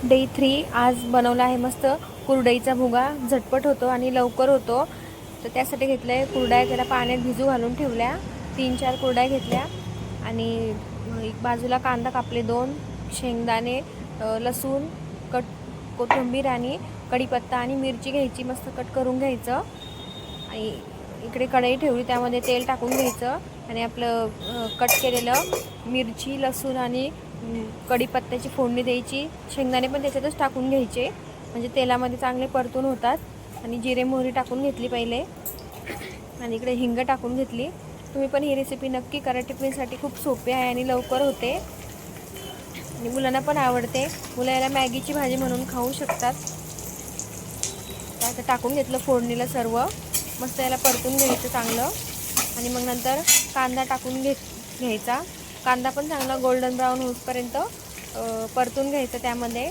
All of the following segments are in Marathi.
डे 3 आज बनवला आहे मस्त कुरडईचा भुगा. झटपट होतो आणि लवकर होतो. तर त्यासाठी घेतलं आहे कुरड्या. त्याला पाण्यात भिजू घालून ठेवल्या. 3-4 कुरड्या घेतल्या आणि एक बाजूला कांदा कापले 2, शेंगदाणे, लसूण, कोथिंबीर आणि कढीपत्ता आणि मिरची घ्यायची, मस्त कट करून घ्यायचं. आणि इकडे कढई ठेवली, त्यामध्ये तेल टाकून घ्यायचं आणि आपलं कट केलेलं मिरची, लसूण आणि कढीपत्त्याची फोडणी द्यायची. शेंगदाणे पण त्याच्यातच टाकून घ्यायचे, म्हणजे तेलामध्ये चांगले परतून होतात. आणि जिरे मोहरी टाकून घेतली पहिले आणि इकडे हिंग टाकून घेतली. तुम्ही पण ही रेसिपी नक्की करा. टिफिनसाठी खूप सोपी आहे आणि लवकर होते आणि मुलांना पण आवडते. मुलं याला मॅगीची भाजी म्हणून खाऊ शकतात. त्याचं टाकून घेतलं फोडणीला सर्व. मस्त याला परतून घ्यायचं चांगलं आणि मग नंतर कांदा टाकून घ्यायचा. कांदा पण चांगला गोल्डन ब्राऊन होईपर्यंत परतून घ्यायचं. त्यामध्ये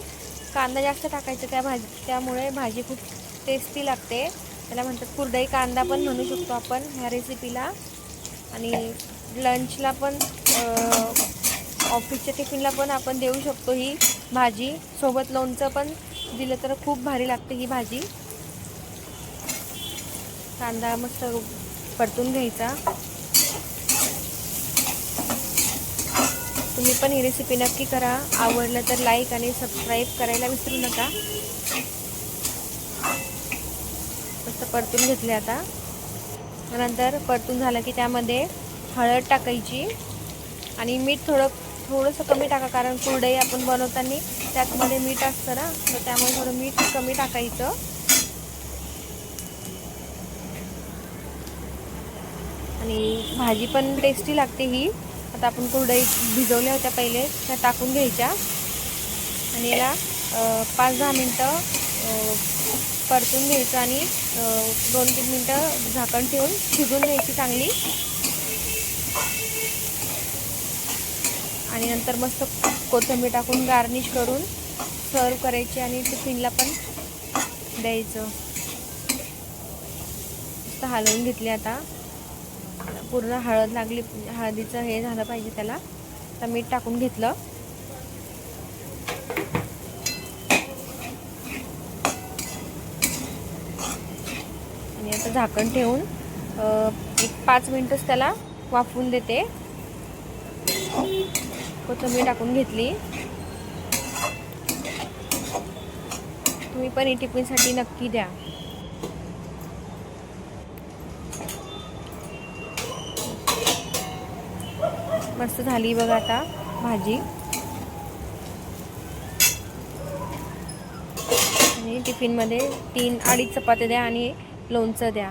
कांदा जास्त टाकायचा त्यामुळे भाजी खूप टेस्टी लागते. त्याला म्हणतात कुरडई कांदा पण म्हणू शकतो आपण ह्या रेसिपीला. आणि लंचला पण ऑफिसच्या टिफिनला पण आपण देऊ शकतो ही भाजी. सोबत लोणचं पण दिलं तर खूप भारी लागते ही भाजी. कांदा मस्त परतून घ्यायचा. तुम्ही पण ही रेसिपी नक्की करा. आवडलं तर लाईक आणि सबस्क्राईब करायला विसरू नका. मस्त परतून घेतले. आता नंतर परतून झालं की त्यामध्ये हळद टाकायची आणि मीठ थोडंसं कमी टाका, कारण कुरडई आपण बनवताना त्यातमध्ये मीठ असतं ना, तर त्यामुळे थोडं मीठ कमी टाकायचं. आणि भाजी पण टेस्टी लागते ही. आता आपण कुरडई भिजवल्या होत्या पहिले, त्या टाकून घ्यायच्या आणि याला 5-10 मिनटं परतून घ्यायचं आणि 2-3 मिनटं झाकण ठेवून शिजून घ्यायची चांगली. आणि नंतर मस्त कोथिंबीर टाकून गार्निश करून सर्व करायची आणि टिफिनला पण द्यायचं. मस्त हलवून घेतली. आता पूर्ण हळद लागली, हळदीचं हे झालं पाहिजे त्याला. आता मीठ टाकून घेतलं आणि आता झाकण ठेवून एक 5 मिनिटच त्याला वाफवून देते. कोथिंबीर टाकून घेतली. तुम्ही पण टिफिनसाठी नक्की द्या. मस्त झाली बघा आता भाजी. आणि टिफिनमध्ये 3-2.5 चपात्या द्या आणि लोणचं द्या.